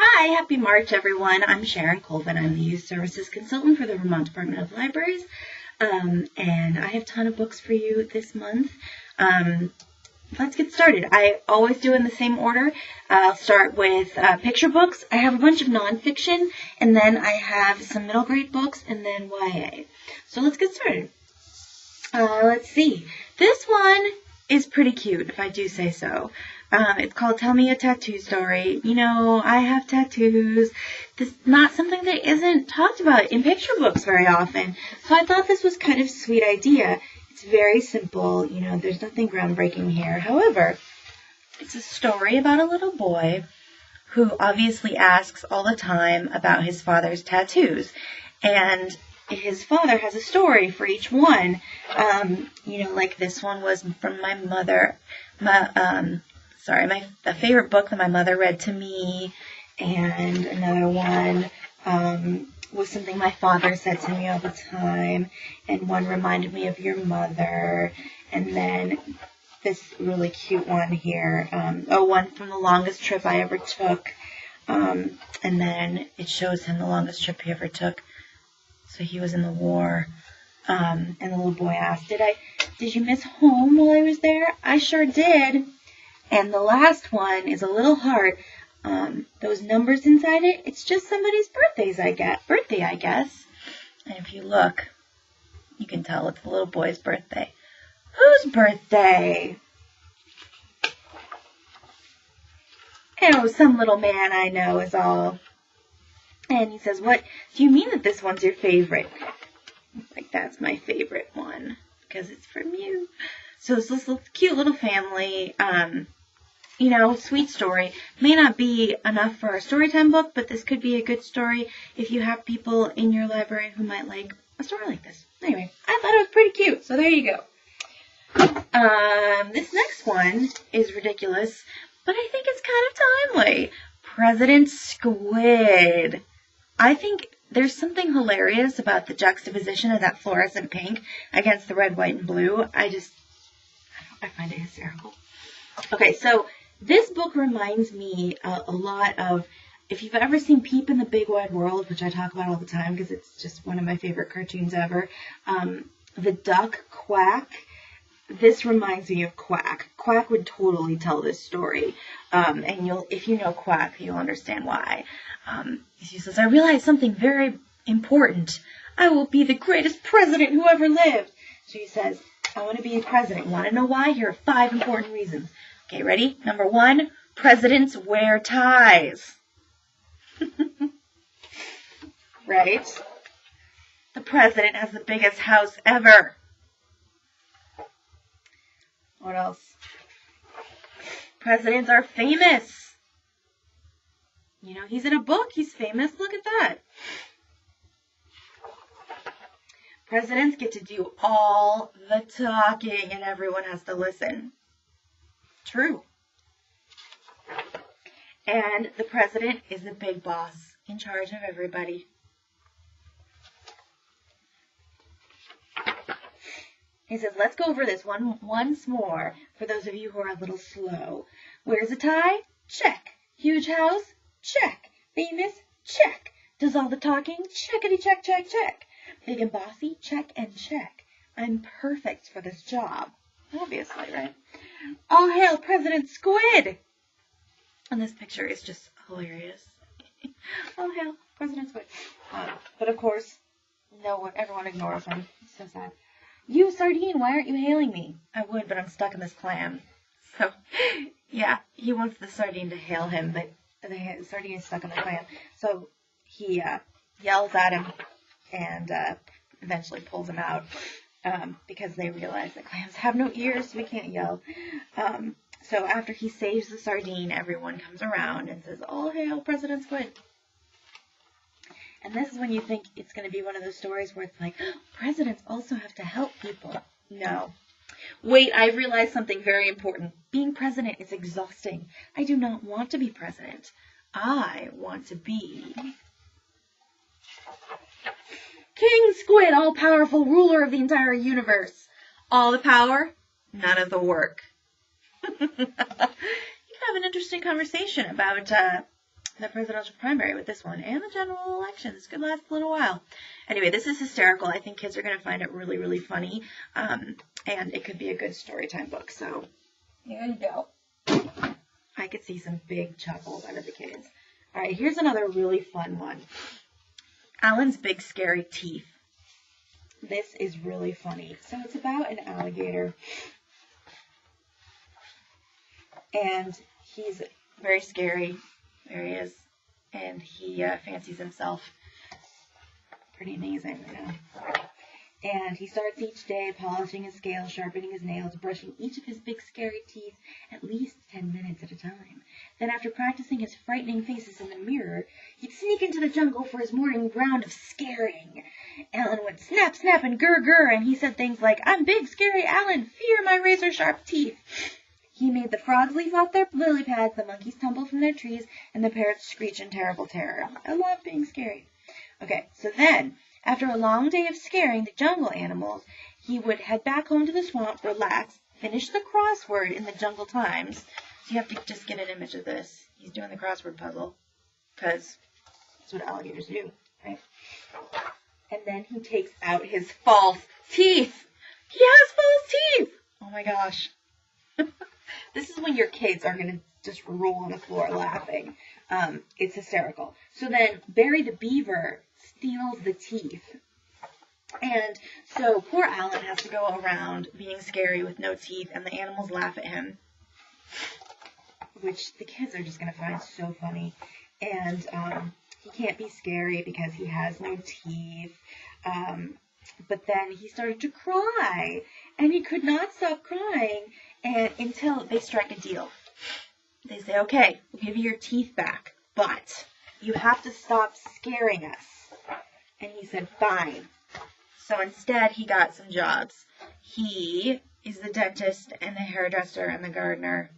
Hi, happy March, everyone. I'm Sharon Colvin. I'm the Youth Services Consultant for the Vermont Department of Libraries, and I have a ton of books for you this month. Let's get started. I always do in the same order. I'll start with picture books. I have a bunch of nonfiction, and then I have some middle grade books, and then YA. So let's get started. Let's see. This one is pretty cute, if I do say so. It's called Tell Me a Tattoo Story. You know, I have tattoos. This is not something that isn't talked about in picture books very often. So I thought this was kind of a sweet idea. It's very simple. You know, there's nothing groundbreaking here. However, it's a story about a little boy who obviously asks all the time about his father's tattoos. And his father has a story for each one. You know, like this one was from my mother. The favorite book that my mother read to me, and another one was something my father said to me all the time, and one reminded me of your mother, and then this really cute one here, one from the longest trip I ever took, and then it shows him the longest trip he ever took, so he was in the war, and the little boy asked, did you miss home while I was there? I sure did. And the last one is a little heart. Those numbers inside it, it's just somebody's birthday, I guess. And if you look, you can tell it's the little boy's birthday. Whose birthday? Oh, some little man I know is all. And he says, what, do you mean that this one's your favorite? Like, that's my favorite one, because it's from you. So it's this cute little family, you know, sweet story. May not be enough for a storytime book, but this could be a good story if you have people in your library who might like a story like this. Anyway, I thought it was pretty cute, so there you go. This next one is ridiculous, but I think it's kind of timely. President Squid. I think there's something hilarious about the juxtaposition of that fluorescent pink against the red, white, and blue. I find it hysterical. Okay, so this book reminds me a lot of, if you've ever seen Peep in the Big Wide World, which I talk about all the time because it's just one of my favorite cartoons ever, the duck Quack. This reminds me of Quack. Quack would totally tell this story, and if you know Quack, you'll understand why. He says, I realized something very important. I will be the greatest president who ever lived. So he says, I want to be a president. Want to know why? Here are 5 important reasons. Okay, ready? Number 1, presidents wear ties. Right? The president has the biggest house ever. What else? Presidents are famous. You know, he's in a book. He's famous. Look at that. Presidents get to do all the talking and everyone has to listen. True. And the president is the big boss in charge of everybody. He says, let's go over this once more for those of you who are a little slow. Wears a tie? Check. Huge house? Check. Famous? Check. Does all the talking? Checkity check, check, check. Big and bossy? Check and check. I'm perfect for this job. Obviously, right? All hail President Squid! And this picture is just hilarious. All hail President Squid. But of course, everyone ignores him. It's so sad. You, sardine, why aren't you hailing me? I would, but I'm stuck in this clam. So, yeah, he wants the sardine to hail him, but the sardine is stuck in the clam. So he yells at him and eventually pulls him out because they realize that clams have no ears, so we can't yell. So after he saves the sardine, everyone comes around and says, all hail President Squid. And this is when you think it's going to be one of those stories where it's like, presidents also have to help people. No. Wait, I realized something very important. Being president is exhausting. I do not want to be president. I want to be King Squid, all-powerful ruler of the entire universe. All the power, none of the work. You can have an interesting conversation about the presidential primary with this one, and the general election. This could last a little while. Anyway, this is hysterical. I think kids are going to find it really, really funny, and it could be a good story time book. So, here you go. I could see some big chuckles out of the kids. All right, here's another really fun one. Alan's Big Scary Teeth. This is really funny. So it's about an alligator, and he's very scary. There he is, and he fancies himself pretty amazing, you know. And he starts each day polishing his scales, sharpening his nails, brushing each of his big scary teeth at least 10 minutes at a time. Then after practicing his frightening faces in the mirror, he'd sneak into the jungle for his morning round of scaring. Alan would snap, snap, and grr, grr, and he said things like, "I'm Big Scary Alan, fear my razor-sharp teeth." He made the frogs leave off their lily pads, the monkeys tumble from their trees, and the parrots screech in terrible terror. I love being scary. Okay, so then, after a long day of scaring the jungle animals, he would head back home to the swamp, relax, finish the crossword in the Jungle Times. So you have to just get an image of this. He's doing the crossword puzzle, because that's what alligators do, right? And then he takes out his false teeth. He has false teeth! Oh my gosh. This is when your kids are going to just roll on the floor laughing. It's hysterical. So then Barry the Beaver steals the teeth. And so poor Alan has to go around being scary with no teeth, and the animals laugh at him, which the kids are just going to find so funny. And he can't be scary because he has no teeth. But then he started to cry, and he could not stop crying until they strike a deal. They say, "Okay, we'll give you your teeth back, but you have to stop scaring us." And he said, "Fine." So instead, he got some jobs. He is the dentist and the hairdresser and the gardener.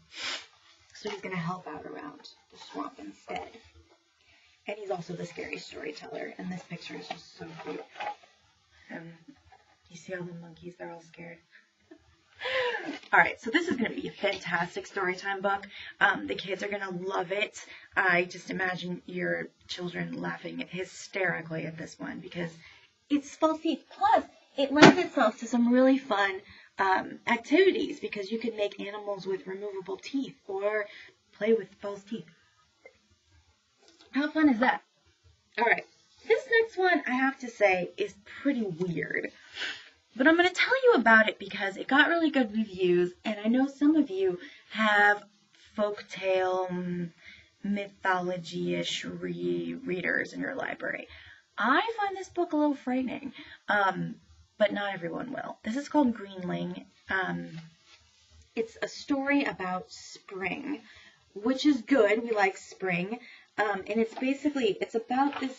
So he's going to help out around the swamp instead. And he's also the scary storyteller. And this picture is just so cute. You see all the monkeys? They're all scared. Alright, so this is going to be a fantastic storytime book. The kids are going to love it. I just imagine your children laughing hysterically at this one because it's false teeth. Plus, it lends itself to some really fun activities because you can make animals with removable teeth or play with false teeth. How fun is that? Alright, this next one, I have to say, is pretty weird. But I'm going to tell you about it because it got really good reviews, and I know some of you have folktale, mythology-ish readers in your library. I find this book a little frightening, but not everyone will. This is called Greenling. It's a story about spring, which is good. We like spring. And it's about this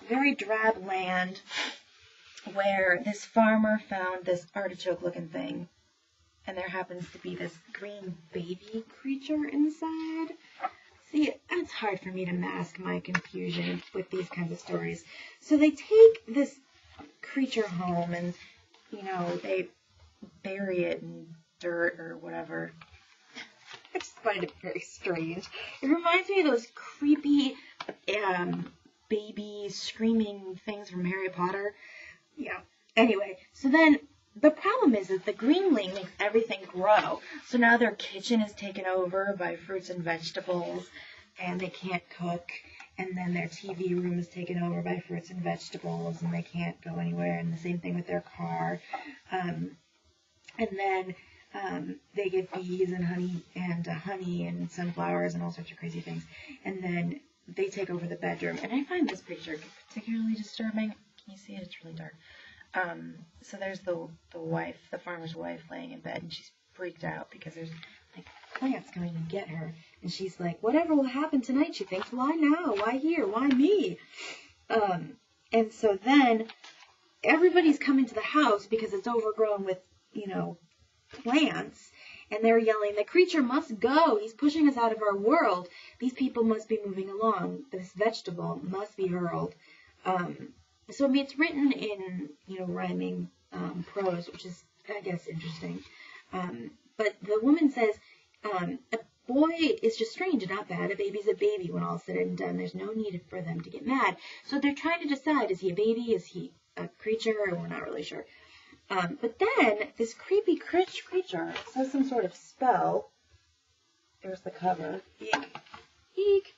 very drab land where this farmer found this artichoke-looking thing, and there happens to be this green baby creature inside. See, it's hard for me to mask my confusion with these kinds of stories. So they take this creature home and, they bury it in dirt or whatever. I just find it very strange. It reminds me of those creepy baby screaming things from Harry Potter. Yeah. Anyway, so then the problem is that the Greenling makes everything grow. So now their kitchen is taken over by fruits and vegetables, and they can't cook. And then their TV room is taken over by fruits and vegetables, and they can't go anywhere. And the same thing with their car. And then they get bees and honey and sunflowers and all sorts of crazy things. And then they take over the bedroom. And I find this picture particularly disturbing. Can you see it? It's really dark. So there's the wife, the farmer's wife, laying in bed, and she's freaked out because there's plants coming to get her. And she's like, whatever will happen tonight, she thinks, why now? Why here? Why me? And so then everybody's coming to the house because it's overgrown with, plants. And they're yelling, the creature must go. He's pushing us out of our world. These people must be moving along. This vegetable must be hurled. So it's written in, rhyming prose, which is, I guess, interesting. But the woman says, boy is just strange and not bad. A baby's a baby when all's said and done. There's no need for them to get mad. So they're trying to decide, is he a baby? Is he a creature? Or we're not really sure. But then this creepy creature says some sort of spell. There's the cover. Eek. Eek.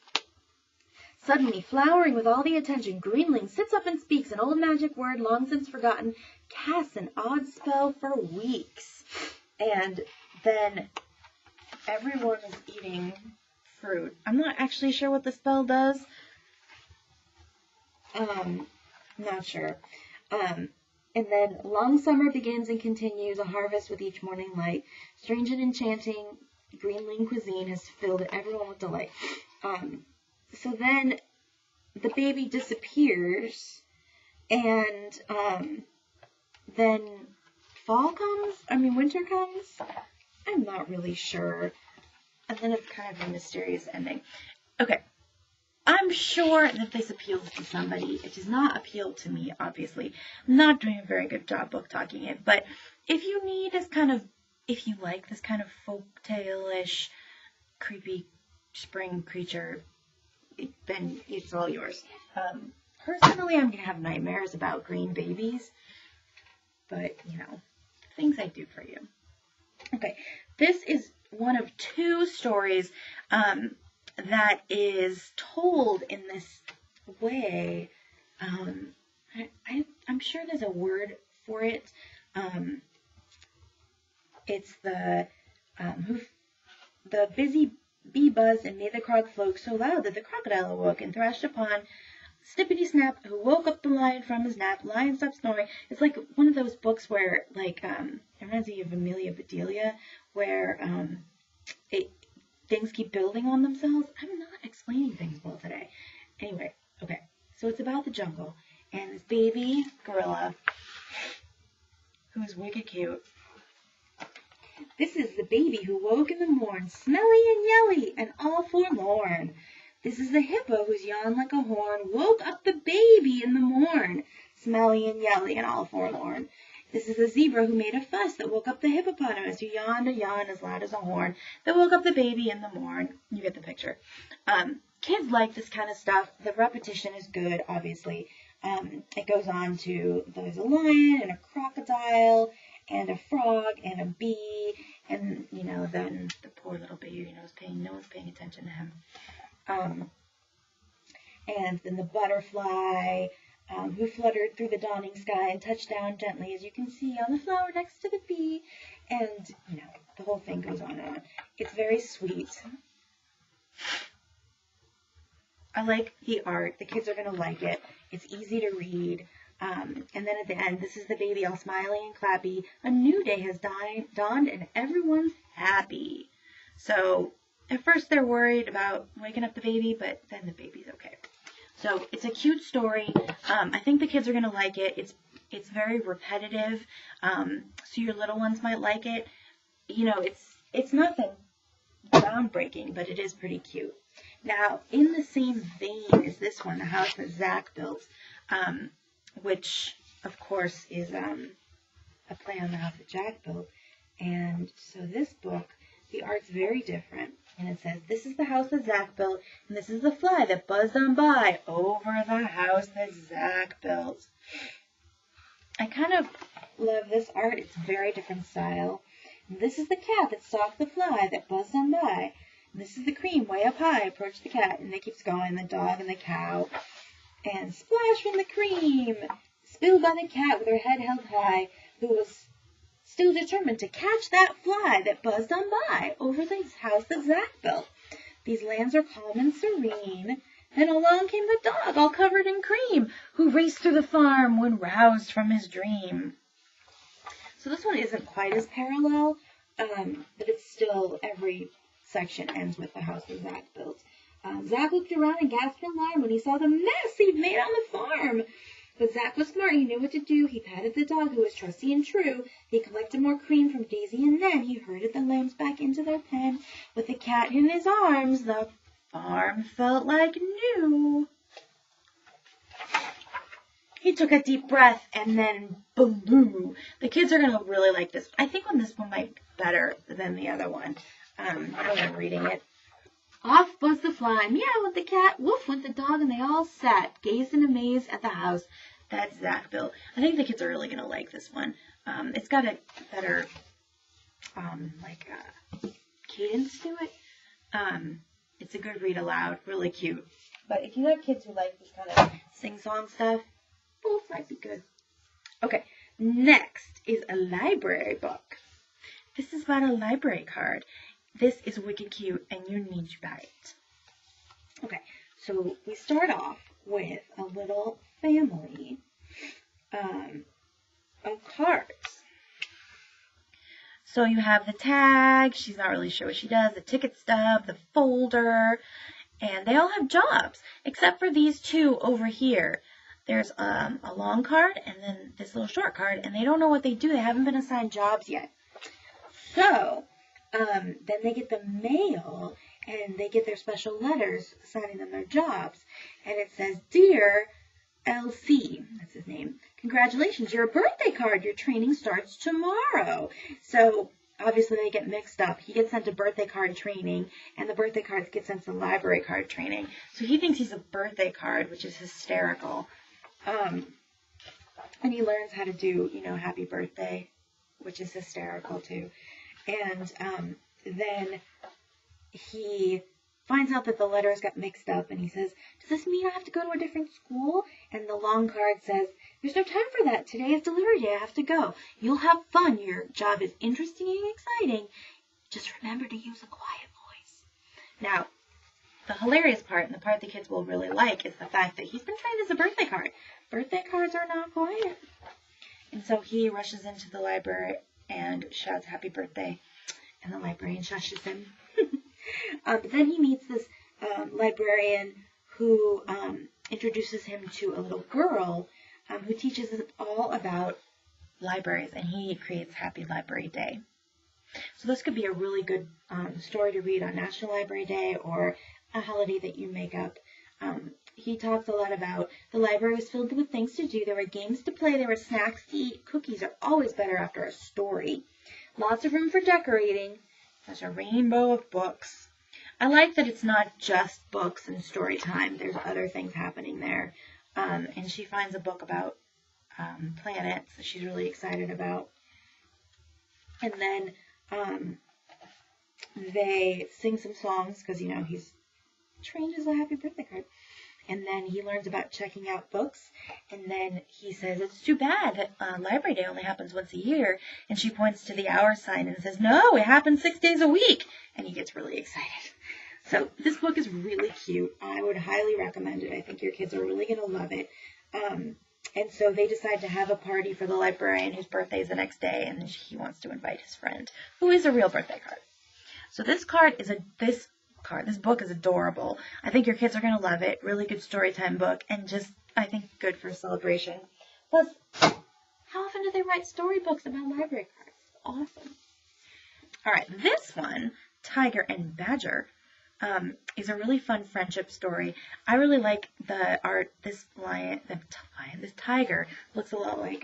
Suddenly, flowering with all the attention, Greenling sits up and speaks an old magic word long since forgotten, casts an odd spell for weeks. And then everyone is eating fruit. I'm not actually sure what the spell does. Not sure. And then long summer begins and continues, a harvest with each morning light. Strange and enchanting Greenling cuisine has filled everyone with delight. So then the baby disappears, and then winter comes. I'm not really sure. And then it's kind of a mysterious ending. Okay. I'm sure that this appeals to somebody. It does not appeal to me, obviously. I'm not doing a very good job book talking it, but if you like this kind of folktale-ish, creepy spring creature, then it's all yours. Personally, I'm going to have nightmares about green babies, but, things I do for you. Okay, this is one of two stories that is told in this way. I'm sure there's a word for it. It's the busy bee buzzed and made the crocodile float so loud that the crocodile awoke and thrashed upon Snippety Snap, who woke up the lion from his nap. Lion stopped snoring. It's like one of those books where, it reminds me of Amelia Bedelia, where things keep building on themselves. I'm not explaining things well today. Anyway, okay. So it's about the jungle, and this baby gorilla, who's wicked cute. This is the baby who woke in the morn, smelly and yelly, and all forlorn. This is the hippo whose yawn like a horn woke up the baby in the morn, smelly and yelly, and all forlorn. This is the zebra who made a fuss that woke up the hippopotamus, who yawned a yawn as loud as a horn, that woke up the baby in the morn. You get the picture. Kids like this kind of stuff. The repetition is good, obviously. It goes on to, there's a lion and a crocodile and a frog and a bee, and, then the poor little baby, no one's paying attention to him. And then the butterfly, who fluttered through the dawning sky and touched down gently, as you can see, on the flower next to the bee. And, the whole thing goes on and on. It's very sweet. I like the art. The kids are going to like it. It's easy to read. And then at the end, this is the baby all smiley and clappy. A new day has dawned and everyone's happy. So at first they're worried about waking up the baby, but then the baby's okay. So it's a cute story. I think the kids are going to like it. It's very repetitive. So your little ones might like it. It's nothing groundbreaking, but it is pretty cute. Now, in the same vein as this one, the house that Zack built, which, of course, is a play on the house that Jack built. And so this book, the art's very different. And it says, this is the house that Zack built, and this is the fly that buzzed on by over the house that Zack built. I kind of love this art. It's a very different style. And this is the cat that stalked the fly that buzzed on by. And this is the cream way up high approached the cat. And it keeps going, the dog and the cow. And splash from the cream, spilled by the cat with her head held high, who was still determined to catch that fly that buzzed on by over the house that Zack built. These lands are calm and serene. Then along came the dog, all covered in cream, who raced through the farm when roused from his dream. So this one isn't quite as parallel, but it's still, every section ends with the house that Zack built. Zack looked around and gasped in alarm when he saw the mess he'd made on the farm. But Zack was smart, he knew what to do. He patted the dog, who was trusty and true. He collected more cream from Daisy, and then he herded the lambs back into their pen. With the cat in his arms, the farm felt like new. He took a deep breath, and then boom. The kids are going to really like this. I think this one might be better than the other one. Now I'm reading it. Off buzzed the fly, meow went the cat, woof went the dog, and they all sat, gazed in amaze at the house. That's Zack built. I think the kids are really going to like this one. It's got a better, cadence to it. It's a good read aloud, really cute. But if you have kids who like this kind of sing-song stuff, both might be good. Okay, next is a library book. This is about a library card. This is wicked cute, and you need to buy it. Okay, so we start off with a little family of cards. So you have the tag, she's not really sure what she does, the ticket stub, the folder, and they all have jobs, except for these two over here. There's a long card and then this little short card, and they don't know what they do. They haven't been assigned jobs yet. So then they get the mail, and they get their special letters assigning them their jobs. And it says, Dear LC, that's his name, congratulations, you're a birthday card. Your training starts tomorrow. So obviously they get mixed up. He gets sent to birthday card training, and the birthday cards get sent to library card training. So he thinks he's a birthday card, which is hysterical. And he learns how to do, happy birthday, which is hysterical too. And then he finds out that the letters got mixed up, and he says, does this mean I have to go to a different school? And the long card says, there's no time for that. Today is delivery day. I have to go. You'll have fun. Your job is interesting and exciting. Just remember to use a quiet voice. Now, the hilarious part, and the part the kids will really like, is the fact that he's been trained as a birthday card. Birthday cards are not quiet. And so he rushes into the library and shouts happy birthday, and the librarian shushes him. But then he meets this librarian who introduces him to a little girl who teaches us all about libraries, and he creates Happy Library Day. So this could be a really good story to read on National Library Day, or a holiday that you make up. He talks a lot about the library was filled with things to do. There were games to play. There were snacks to eat. Cookies are always better after a story. Lots of room for decorating. There's a rainbow of books. I like that it's not just books and story time. There's other things happening there. And she finds a book about planets that she's really excited about. And then they sing some songs because, he's trained as a happy birthday card. And then he learns about checking out books. And then he says, it's too bad that Library Day only happens once a year. And she points to the hour sign and says, no, it happens 6 days a week. And he gets really excited. So this book is really cute. I would highly recommend it. I think your kids are really going to love it. And so they decide to have a party for the librarian whose birthday is the next day. And he wants to invite his friend, who is a real birthday card. So this book is adorable. I think your kids are going to love it. Really good story time book, and just, I think, good for a celebration. Plus, how often do they write storybooks about library cards? Awesome. All right, this one, Tiger and Badger, is a really fun friendship story. I really like the art. This tiger looks a lot like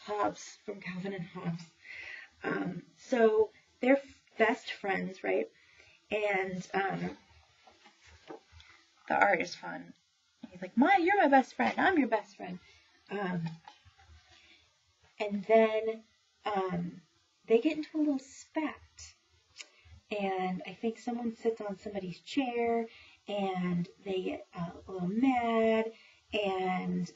Hobbes from Calvin and Hobbes. So they're best friends, right? And the art is fun. He's like, you're my best friend. I'm your best friend. And then they get into a little spat. And I think someone sits on somebody's chair, and they get a little mad, and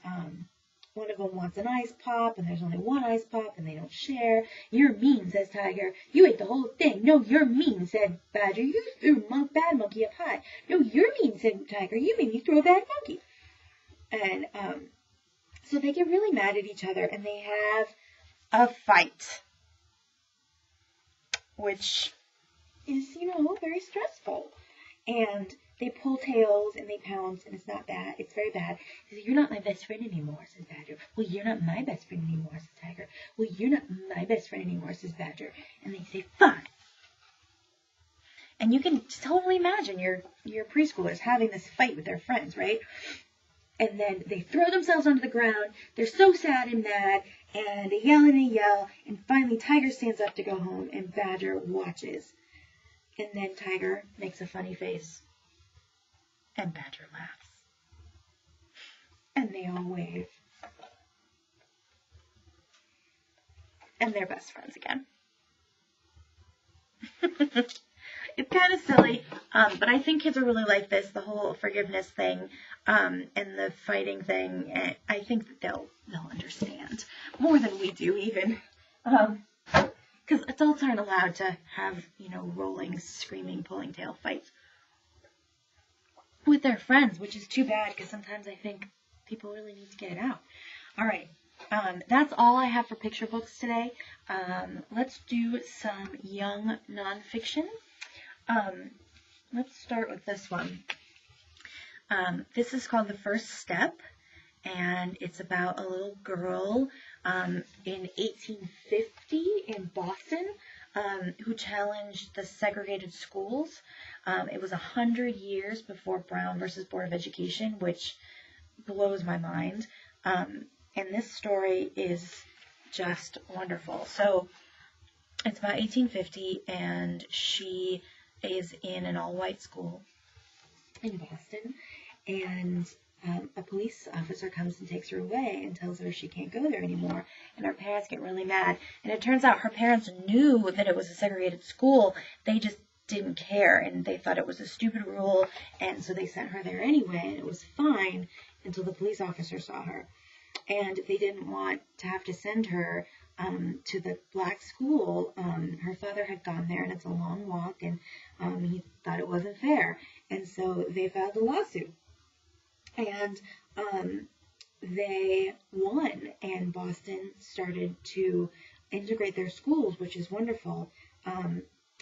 one of them wants an ice pop, and there's only one ice pop, and they don't share. You're mean, says Tiger. You ate the whole thing. No, you're mean, said Badger. You threw bad monkey up high. No, you're mean, said Tiger. You made me throw a bad monkey. And so they get really mad at each other, and they have a fight, which is, very stressful. And they pull tails and they pounce, and it's not bad. It's very bad. He says, you're not my best friend anymore, says Badger. Well, you're not my best friend anymore, says Tiger. Well, you're not my best friend anymore, says Badger. And they say, fine. And you can totally imagine your preschoolers having this fight with their friends, right? And then they throw themselves onto the ground. They're so sad and mad, and they yell and they yell. And finally, Tiger stands up to go home, and Badger watches. And then Tiger makes a funny face, and Badger laughs. And they all wave. And they're best friends again. It's kind of silly, but I think kids will really like this, the whole forgiveness thing, and the fighting thing. And I think that they'll understand more than we do, even, because adults aren't allowed to have, rolling, screaming, pulling tail fights with their friends, which is too bad, because sometimes I think people really need to get it out. All right. That's all I have for picture books today. Let's do some young nonfiction. Let's start with this one. This is called The First Step, and it's about a little girl in 1850 in Boston who challenged the segregated schools. It was 100 years before Brown versus Board of Education, which blows my mind. And this story is just wonderful. So it's about 1850, and she is in an all-white school in Boston, and a police officer comes and takes her away and tells her she can't go there anymore, and her parents get really mad. And it turns out her parents knew that it was a segregated school. They just didn't care, and they thought it was a stupid rule, and so they sent her there anyway, and it was fine until the police officer saw her. And they didn't want to have to send her to the black school. Her father had gone there, and it's a long walk, and he thought it wasn't fair. And so they filed a lawsuit. And they won, and Boston started to integrate their schools, which is wonderful.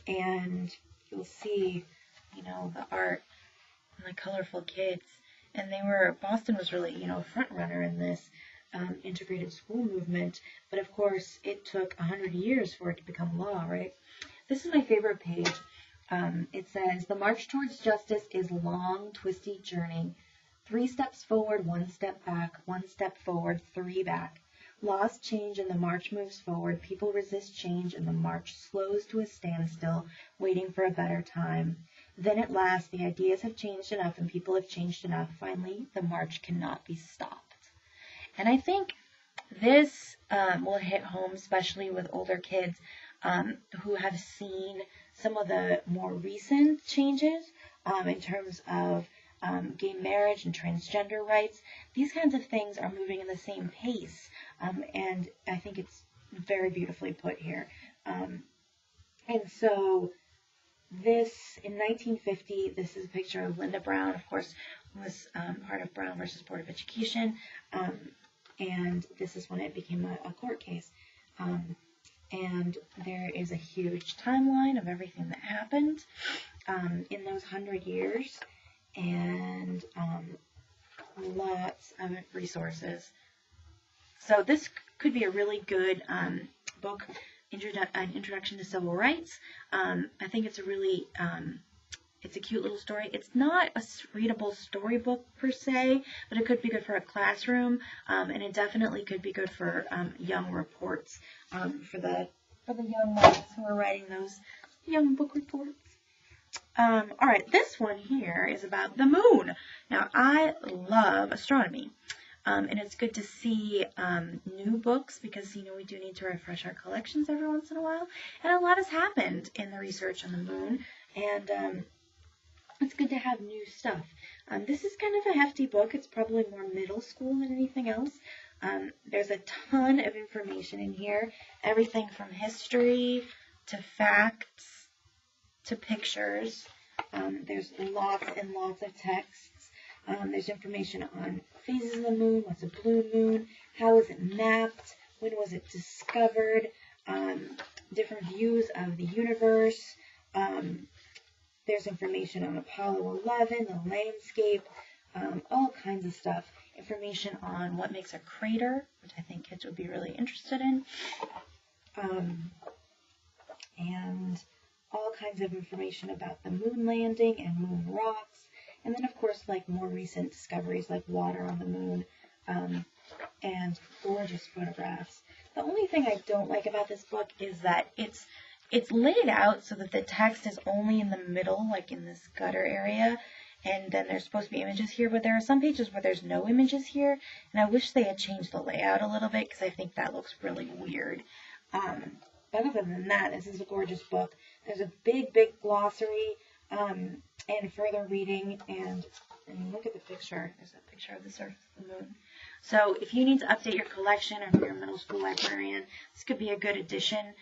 And you'll see, the art and the colorful kids. And Boston was really, a front runner in this integrated school movement. But of course, it took 100 years for it to become law, right? This is my favorite page. It says, "The march towards justice is a long, twisty journey. 3 steps forward, 1 step back, 1 step forward, 3 back. Laws change and the march moves forward. People resist change and the march slows to a standstill, waiting for a better time. Then at last, the ideas have changed enough and people have changed enough. Finally, the march cannot be stopped." And I think this will hit home, especially with older kids who have seen some of the more recent changes in terms of gay marriage and transgender rights. These kinds of things are moving in the same pace, and I think it's very beautifully put here. And so this, in 1950, this is a picture of Linda Brown, of course, who was part of Brown versus Board of Education, and this is when it became a court case. And there is a huge timeline of everything that happened in those 100 years, and lots of resources. So this could be a really good book, an introduction to civil rights. I think it's a really, it's a cute little story. It's not a readable storybook per se, but it could be good for a classroom, and it definitely could be good for young reports, for the young ones who are writing those young book reports. All right, this one here is about the moon. Now, I love astronomy, and it's good to see new books because, we do need to refresh our collections every once in a while, and a lot has happened in the research on the moon, and it's good to have new stuff. This is kind of a hefty book. It's probably more middle school than anything else. There's a ton of information in here, everything from history to facts to pictures. There's lots and lots of texts. There's information on phases of the moon, what's a blue moon, how is it mapped, when was it discovered, different views of the universe. There's information on Apollo 11, the landscape, all kinds of stuff. Information on what makes a crater, which I think kids would be really interested in. And all kinds of information about the moon landing and moon rocks And then, of course, like more recent discoveries like water on the moon, and gorgeous photographs. The only thing I don't like about this book is that it's laid out so that the text is only in the middle, like in this gutter area, and then there's supposed to be images here, but there are some pages where there's no images here, and I wish they had changed the layout a little bit, because I think that looks really weird. Other than that, this is a gorgeous book. There's a big, big glossary, and further reading, and look at the picture. There's a picture of the surface of the moon. So if you need to update your collection, or if you're a middle school librarian, this could be a good addition.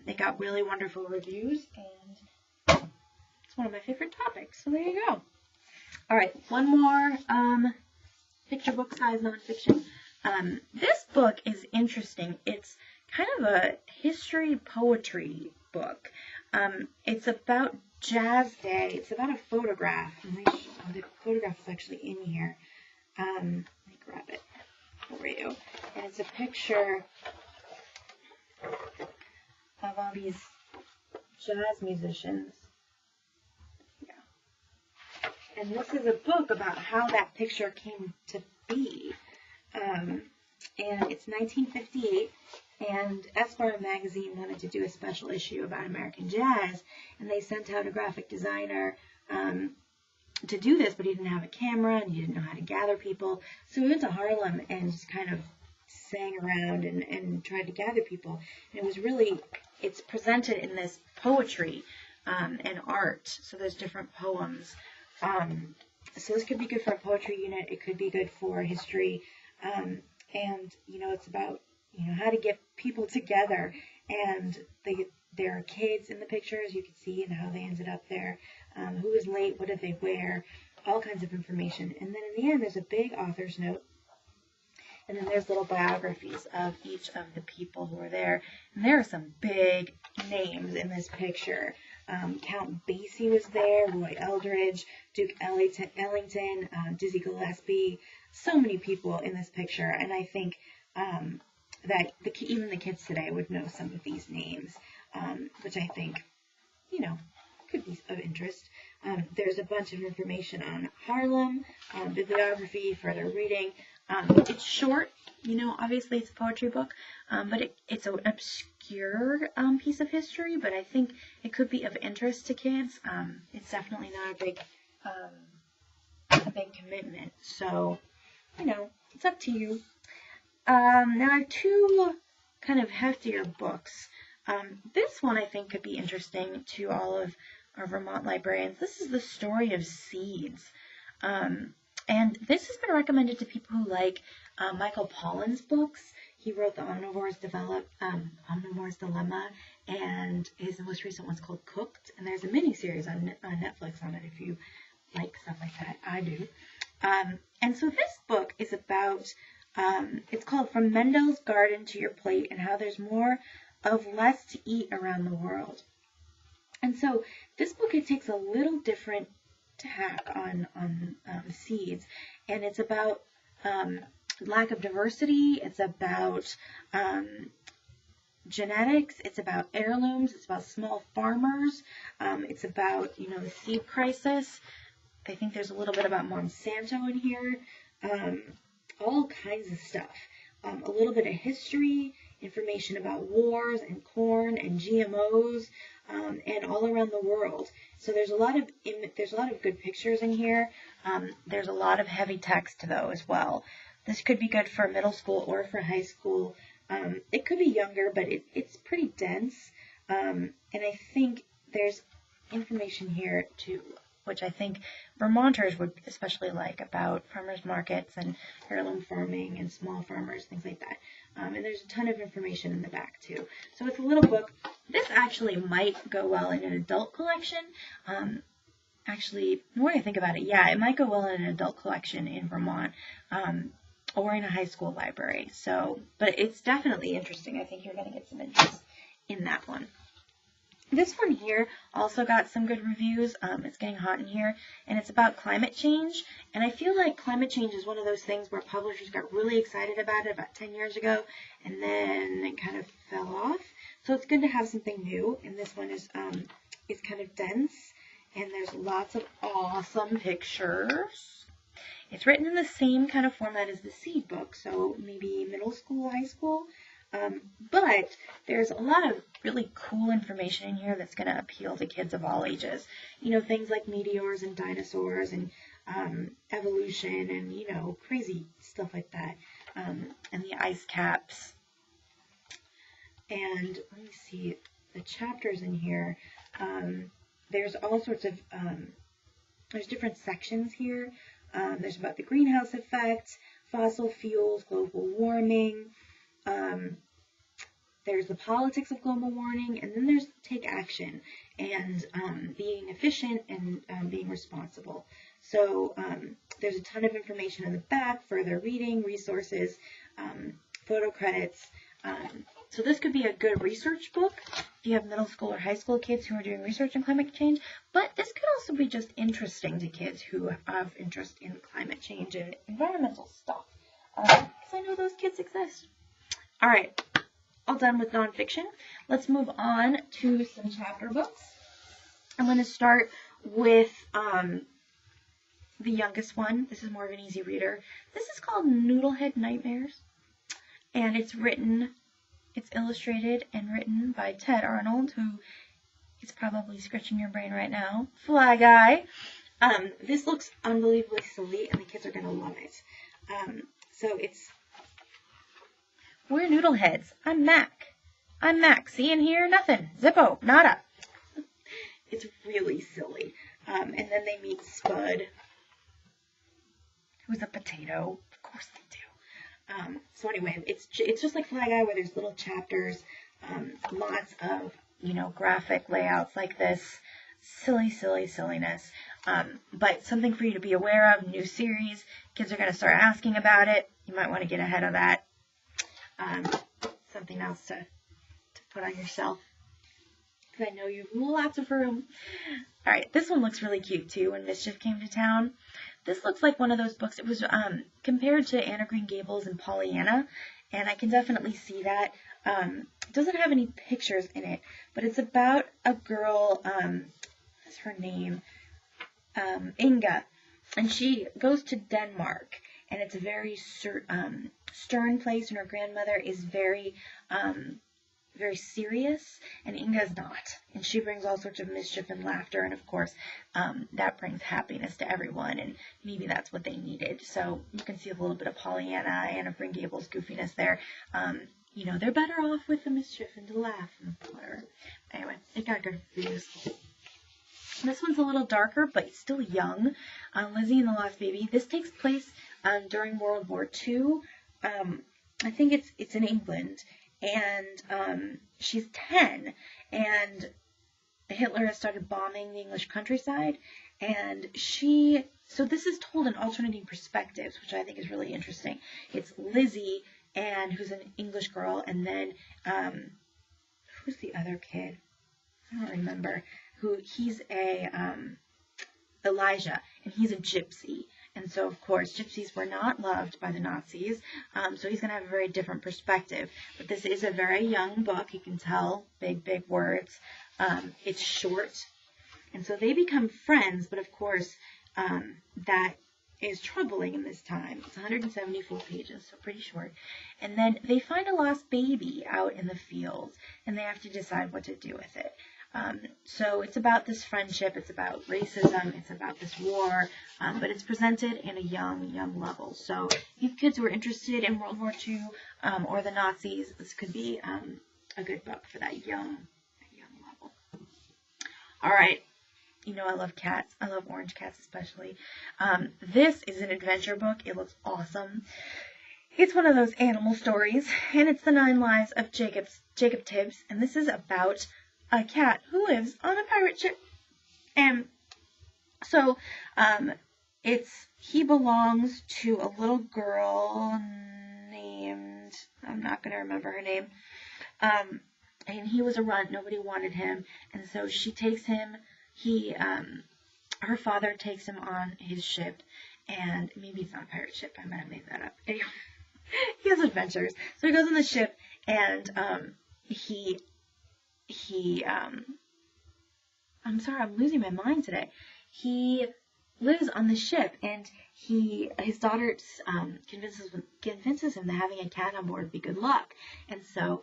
It got really wonderful reviews, and it's one of my favorite topics. So there you go. All right, one more picture book size nonfiction. This book is interesting. It's kind of a history poetry book. It's about Jazz Day. It's about a photograph. The photograph is actually in here. Let me grab it for you. And it's a picture of all these jazz musicians. Yeah. And this is a book about how that picture came to be. And it's 1958. And Esquire magazine wanted to do a special issue about American jazz, and they sent out a graphic designer to do this, but he didn't have a camera and he didn't know how to gather people. So we went to Harlem and just kind of sang around and tried to gather people. And it was really, it's presented in this poetry and art. So there's different poems. So this could be good for a poetry unit. It could be good for history. And, it's about how to get people together, and there are kids in the pictures, you can see, and how they ended up there, who was late, what did they wear, all kinds of information. And then in the end, there's a big author's note, and then there's little biographies of each of the people who are there. And there are some big names in this picture. Count Basie was there, Roy Eldridge, Duke Ellington, Dizzy Gillespie, so many people in this picture, and I think that even the kids today would know some of these names, which I think, could be of interest. There's a bunch of information on Harlem, bibliography, further reading. It's short, obviously it's a poetry book, but it's an obscure piece of history, but I think it could be of interest to kids. It's definitely not a big commitment, so, it's up to you. Now I have two kind of heftier books. This one I think could be interesting to all of our Vermont librarians. This is The Story of Seeds. And this has been recommended to people who like Michael Pollan's books. He wrote The Omnivore's Dilemma, and his most recent one's called Cooked. And there's a mini-series on Netflix on it if you like stuff like that. I do. And so this book is about, it's called From Mendel's Garden to Your Plate, and how there's more of less to eat around the world. And so this book, it takes a little different tack on seeds, and it's about lack of diversity, it's about genetics, it's about heirlooms, it's about small farmers, it's about, the seed crisis. I think there's a little bit about Monsanto in here, all kinds of stuff. A little bit of history, information about wars and corn and GMOs, and all around the world. So there's a lot of good pictures in here. There's a lot of heavy text though as well. This could be good for middle school or for high school. It could be younger, but it's pretty dense. And I think there's information here too, which I think Vermonters would especially like, about farmers markets and heirloom farming and small farmers, things like that. And there's a ton of information in the back too. So it's a little book. This actually might go well in an adult collection. Actually, the more I think about it, yeah, it might go well in an adult collection in Vermont, or in a high school library. So, but it's definitely interesting. I think you're going to get some interest in that one. This one here also got some good reviews. It's getting hot in here, and it's about climate change. And I feel like climate change is one of those things where publishers got really excited about it about 10 years ago, and then it kind of fell off. So it's good to have something new. And this one is kind of dense, And there's lots of awesome pictures. It's written in the same kind of format as the seed book, so maybe middle school, high school. But there's a lot of really cool information in here that's going to appeal to kids of all ages. You know, things like meteors and dinosaurs and evolution and, you know, crazy stuff like that. And the ice caps. And let me see the chapters in here. There's all sorts of, there's different sections here. There's about the greenhouse effect, fossil fuels, global warming. There's the politics of global warming, and then there's take action and being efficient and being responsible. So there's a ton of information in the back, further reading, resources, photo credits. So this could be a good research book if you have middle school or high school kids who are doing research in climate change, but this could also be just interesting to kids who have interest in climate change and environmental stuff, because I know those kids exist. All right, all done with nonfiction. Let's move on to some chapter books. I'm going to start with the youngest one. This is more of an easy reader. This is called Noodlehead Nightmares, and it's illustrated and written by Ted Arnold, who is probably scratching your brain right now. Fly Guy. This looks unbelievably silly, and the kids are going to love it. So it's, we're Noodle Heads. I'm Mac. See and hear nothing. Zippo. Nada. It's really silly. And then they meet Spud, who's a potato. Of course they do. So anyway, it's just like Fly Guy, where there's little chapters, lots of, you know, graphic layouts like this, silliness, but something for you to be aware of. New series, kids are going to start asking about it. You might want to get ahead of that. Something else to put on yourself, because I know you have lots of room. All right, this one looks really cute too. When Mischief came to town, this looks like one of those books. It was compared to Anne of Green Gables and Pollyanna, and I can definitely see that. It doesn't have any pictures in it, but it's about a girl, what's her name? Inga, and she goes to Denmark, and it's a very stern place, and her grandmother is very serious, and Inga's not, and she brings all sorts of mischief and laughter, and of course that brings happiness to everyone, and maybe that's what they needed. So you can see a little bit of Pollyanna, Anne of Green Gables goofiness there. You know, they're better off with the mischief and to laugh and whatever. Anyway, it got good reviews. This one's a little darker, but it's still young. Lizzie and the Lost Baby. This takes place during World War II. I think it's in England, and she's 10, and Hitler has started bombing the English countryside, and so this is told in alternating perspectives, which I think is really interesting. It's Lizzie, and who's an English girl, and then who's the other kid? I don't remember. He's Elijah, and he's a gypsy. And so, of course, gypsies were not loved by the Nazis, so he's going to have a very different perspective. But this is a very young book. You can tell, big words. It's short, and so they become friends, but of course, that is troubling in this time. It's 174 pages, so pretty short. And then they find a lost baby out in the field, and they have to decide what to do with it. So it's about this friendship, it's about racism, it's about this war, but it's presented in a young level. So if you have kids who are interested in World War II or the Nazis, this could be a good book for that young level. All right. You know I love cats. I love orange cats especially. This is an adventure book. It looks awesome. It's one of those animal stories, and it's the 9 Lives of Jacob Tibbs, and this is about a cat who lives on a pirate ship. And so he belongs to a little girl named, I'm not going to remember her name, and he was a runt. Nobody wanted him, and so she takes him. Her father takes him on his ship, and maybe it's not a pirate ship. I might have made that up. Anyway, he has adventures. So he goes on the ship, and I'm sorry, I'm losing my mind today. He lives on the ship, and his daughter convinces him that having a cat on board would be good luck. And so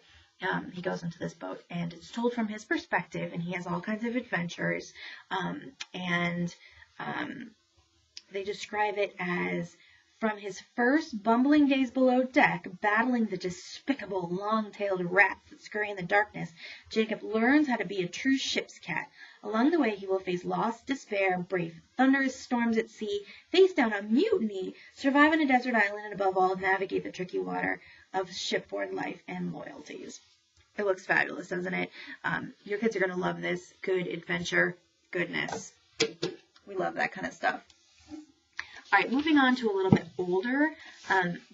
he goes into this boat, and it's told from his perspective, and he has all kinds of adventures. They describe it as from his first bumbling days below deck, battling the despicable long-tailed rats that scurry in the darkness, Jacob learns how to be a true ship's cat. Along the way, he will face loss, despair, brave thunderous storms at sea, face down a mutiny, survive on a desert island, and above all, navigate the tricky water of shipboard life and loyalties. It looks fabulous, doesn't it? Your kids are going to love this. Good adventure goodness. We love that kind of stuff. All right, moving on to a little bit older.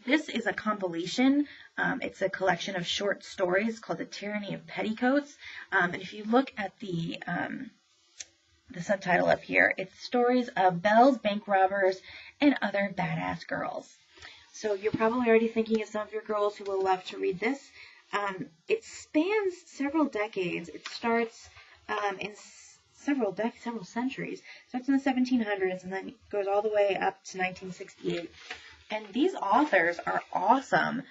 This is a compilation. It's a collection of short stories called The Tyranny of Petticoats. And if you look at the subtitle up here, it's stories of belles, bank robbers, and other badass girls. So you're probably already thinking of some of your girls who will love to read this. It spans several decades. It starts in several centuries. Starts in the 1700s and then goes all the way up to 1968. And these authors are awesome.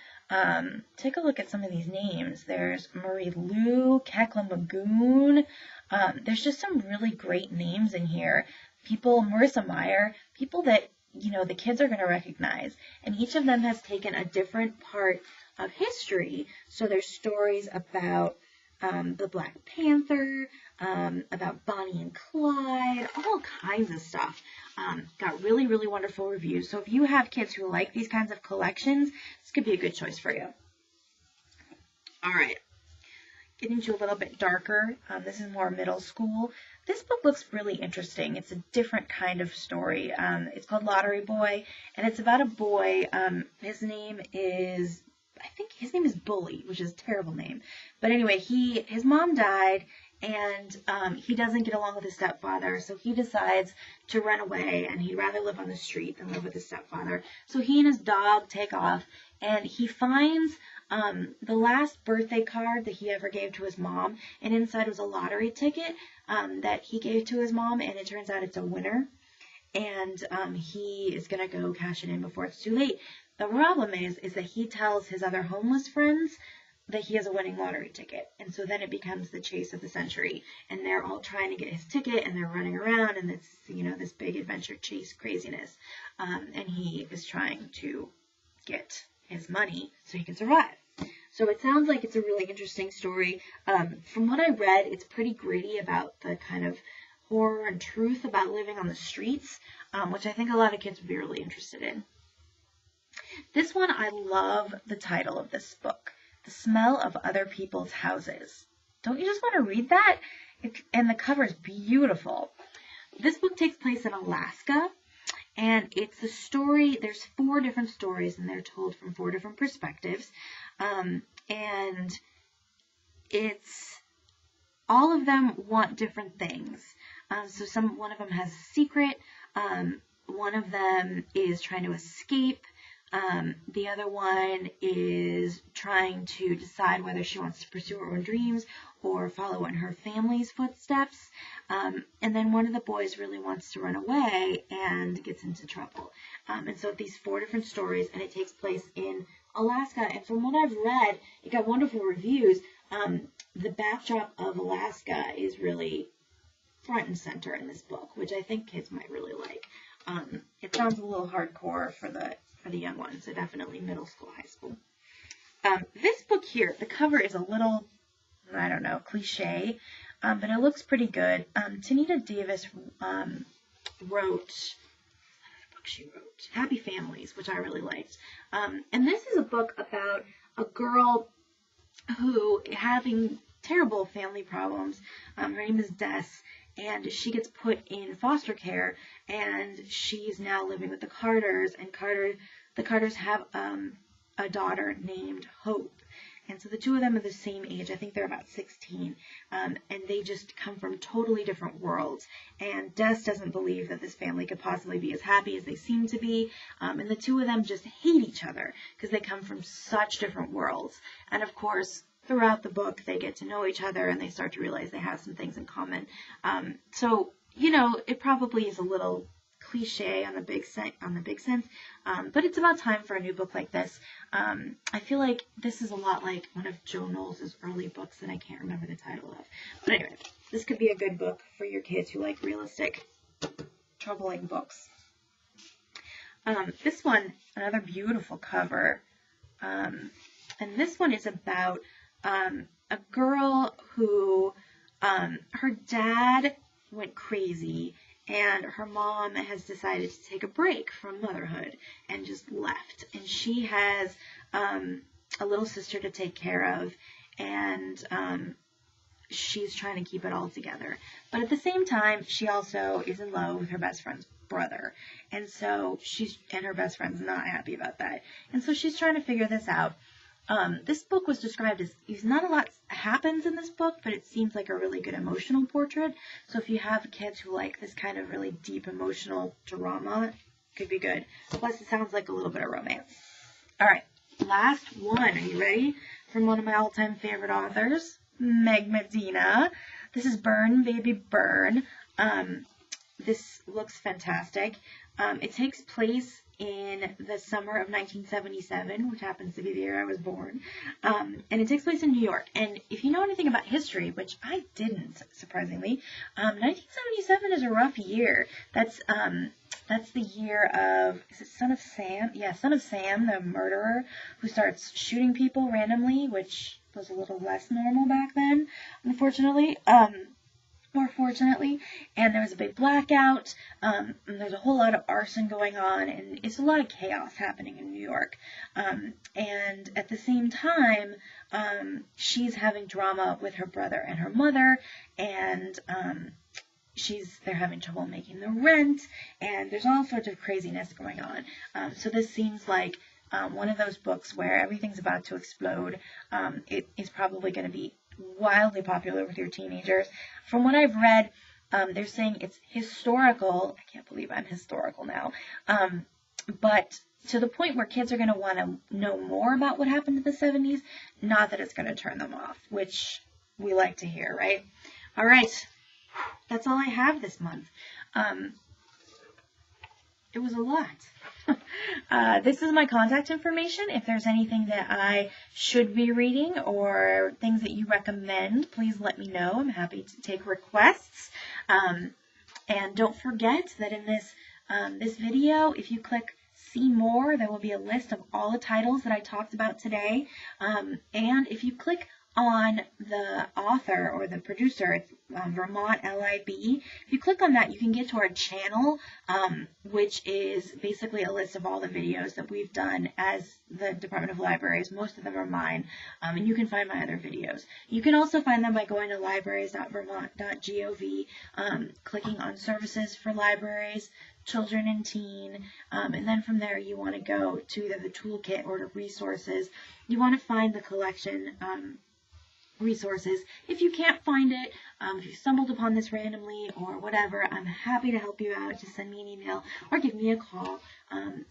Take a look at some of these names. There's Marie Lou, Kekla Magoon. There's just some really great names in here. Marissa Meyer, people that, the kids are going to recognize. And each of them has taken a different part of history. So there's stories about the Black Panther, about Bonnie and Clyde, all kinds of stuff. Got really, really wonderful reviews. So if you have kids who like these kinds of collections, this could be a good choice for you. All right. Getting to a little bit darker. This is more middle school. This book looks really interesting. It's a different kind of story. It's called Lottery Boy, and it's about a boy. His name is Bully, which is a terrible name. But anyway, his mom died, and he doesn't get along with his stepfather, so he decides to run away, and he'd rather live on the street than live with his stepfather. So he and his dog take off, and he finds the last birthday card that he ever gave to his mom, and inside was a lottery ticket that he gave to his mom, and it turns out it's a winner, and he is going to go cash it in before it's too late. The problem is that he tells his other homeless friends that he has a winning lottery ticket. And so then it becomes the chase of the century. And they're all trying to get his ticket, and they're running around, and it's, this big adventure chase craziness. And he is trying to get his money so he can survive. So it sounds like it's a really interesting story. From what I read, it's pretty gritty about the kind of horror and truth about living on the streets, which I think a lot of kids would be really interested in. This one, I love the title of this book, The Smell of Other People's Houses. Don't you just want to read that? And the cover is beautiful. This book takes place in Alaska, and it's the story, there's 4 different stories, and they're told from 4 different perspectives. And it's, all of them want different things. So one of them has a secret, one of them is trying to escape. The other one is trying to decide whether she wants to pursue her own dreams or follow in her family's footsteps. And then one of the boys really wants to run away and gets into trouble. And so these 4 different stories, and it takes place in Alaska. And from what I've read, it got wonderful reviews. The backdrop of Alaska is really front and center in this book, which I think kids might really like. It sounds a little hardcore for the young ones, so definitely middle school, high school. This book here, the cover is a little, I don't know, cliche, but it looks pretty good. Tanita Davis wrote Happy Families, which I really liked. And this is a book about a girl who having terrible family problems. Her name is Des, and she gets put in foster care, and she's now living with the Carters, and the Carters have a daughter named Hope. And so the 2 of them are the same age. I think they're about 16. And they just come from totally different worlds. And Des doesn't believe that this family could possibly be as happy as they seem to be. And the 2 of them just hate each other because they come from such different worlds. And of course, throughout the book, they get to know each other and they start to realize they have some things in common. So, you know, it probably is a little cliche on the big sense, but it's about time for a new book like this. I feel like this is a lot like one of Joe Knowles' early books that I can't remember the title of. But anyway, this could be a good book for your kids who like realistic, troubling books. This one, another beautiful cover, and this one is about a girl who, her dad went crazy, and her mom has decided to take a break from motherhood and just left. And she has a little sister to take care of, and she's trying to keep it all together. But at the same time, she also is in love with her best friend's brother. And so her best friend's not happy about that. And so she's trying to figure this out. This book was described as, not a lot happens in this book, but it seems like a really good emotional portrait. So if you have kids who like this kind of really deep emotional drama, it could be good. Plus it sounds like a little bit of romance. All right, last one. Are you ready? From one of my all-time favorite authors, Meg Medina. This is Burn, Baby Burn. This looks fantastic. It takes place in the summer of 1977, which happens to be the year I was born, and it takes place in New York. And if you know anything about history, which I didn't, surprisingly, 1977 is a rough year. That's the year of, is it Son of Sam? Yeah, Son of Sam, the murderer who starts shooting people randomly, which was a little less normal back then, unfortunately. More fortunately, and there was a big blackout, and there's a whole lot of arson going on, and it's a lot of chaos happening in New York, and at the same time, she's having drama with her brother and her mother, and they're having trouble making the rent, and there's all sorts of craziness going on. So this seems like one of those books where everything's about to explode. It is probably going to be wildly popular with your teenagers. From what I've read, they're saying it's historical. I can't believe I'm historical now. But to the point where kids are going to want to know more about what happened in the 70s, not that it's going to turn them off, which we like to hear, right? All right. That's all I have this month. It was a lot. This is my contact information. If there's anything that I should be reading or things that you recommend, please let me know. I'm happy to take requests. And don't forget that in this video, if you click See More, there will be a list of all the titles that I talked about today. And if you click on the author or the producer, it's Vermont LIB. If you click on that, you can get to our channel, which is basically a list of all the videos that we've done as the Department of Libraries. Most of them are mine, and you can find my other videos. You can also find them by going to libraries.vermont.gov, clicking on Services for Libraries, Children and Teen, and then from there you want to go to either the toolkit or to resources. You want to find the collection resources. If you can't find it, if you stumbled upon this randomly or whatever, I'm happy to help you out. Just send me an email or give me a call.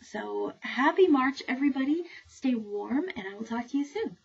So happy March, everybody. Stay warm, and I will talk to you soon.